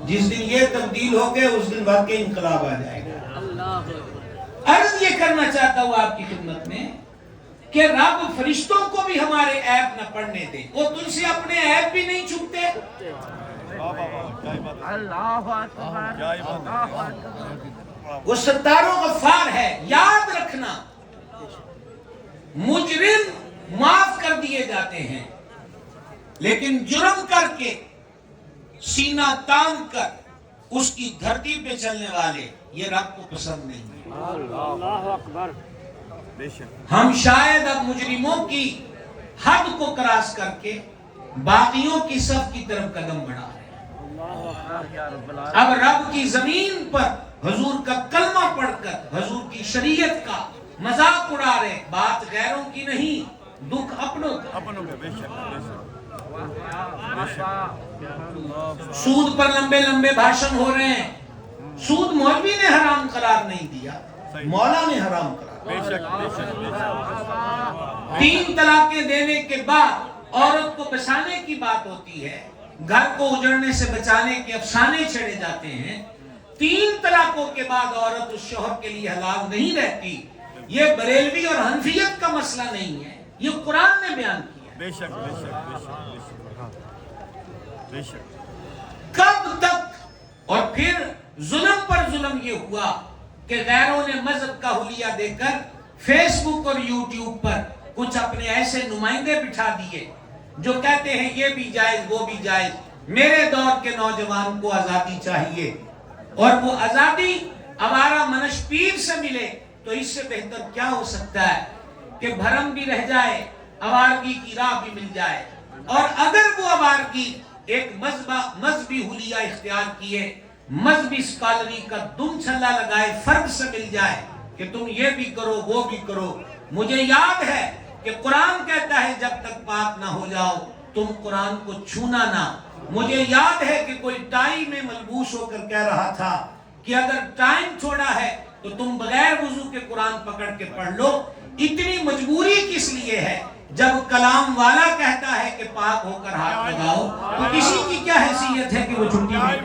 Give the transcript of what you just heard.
جس دن یہ تبدیل ہو گئے اس دن واقعی انقلاب آ جائے گا۔ عرض یہ کرنا چاہتا ہوں آپ کی خدمت میں کہ رب فرشتوں کو بھی ہمارے عیب نہ پڑھنے دے، وہ تم سے اپنے عیب بھی نہیں چھپتے۔ وہ ستار و غفار ہے، یاد رکھنا۔ مجرم معاف کر دیے جاتے ہیں، لیکن جرم کر کے سینہ تان کر اس کی دھرتی پہ چلنے والے یہ رب کو پسند نہیں ہے۔ اللہ اکبر۔ ہم شاید اب مجرموں کی حد کو کراس کر کے باقیوں کی صف کی طرف قدم بڑھا رہے ہیں۔ اب رب کی زمین پر حضور کا کلمہ پڑھ کر حضور کی شریعت کا مذاق اڑا رہے، بات غیروں کی نہیں، دکھ اپنوں کا۔ سود پر لمبے لمبے بھاشن ہو رہے ہیں۔ سود مولوی نے حرام قرار نہیں دیا، مولا نے حرام قرار۔ 3 طلاقیں دینے کے بعد عورت کو بچانے کی بات ہوتی ہے، گھر کو اجڑنے سے بچانے کے افسانے چھڑے جاتے ہیں۔ 3 طلاقوں کے بعد عورت اس شوہر کے لیے حلال نہیں رہتی۔ یہ بریلوی اور حنفیت کا مسئلہ نہیں ہے، یہ قرآن نے بیان کیا۔ بے شک بے شک بے شک بے شک۔ کب تک؟ اور پھر ظلم پر ظلم یہ ہوا کہ غیروں نے مذہب کا حلیہ دے کر فیس بک اور یوٹیوب پر کچھ اپنے ایسے نمائندے بٹھا دیے جو کہتے ہیں یہ بھی جائز وہ بھی جائز۔ میرے دور کے نوجوان کو آزادی چاہیے، اور وہ آزادی ہمارا منش پیر سے ملے تو اس سے بہتر کیا ہو سکتا ہے کہ بھرم بھی رہ جائے، آوارگی کی راہ بھی مل جائے۔ اور اگر وہ آوارگی ایک مذہبی حلیہ اختیار کیے، مذہبی اسکالری کا دم چھلا لگائے، فرد سے مل جائے کہ تم یہ بھی کرو وہ بھی کرو۔ مجھے یاد ہے کہ قرآن کہتا ہے جب تک پاک نہ ہو جاؤ تم قرآن کو چھونا نہ۔ مجھے یاد ہے کہ کوئی ٹائی میں ملبوس ہو کر کہہ رہا تھا کہ اگر ٹائم چھوڑا ہے تو تم بغیر وضو کے قرآن پکڑ کے پڑھ لو۔ اتنی مجبوری کس لیے ہے؟ جب کلام والا کہتا ہے کہ پاک ہو کر ہاتھ لگاؤ تو کسی کی کیا حیثیت ہے کہ وہ چھٹی میں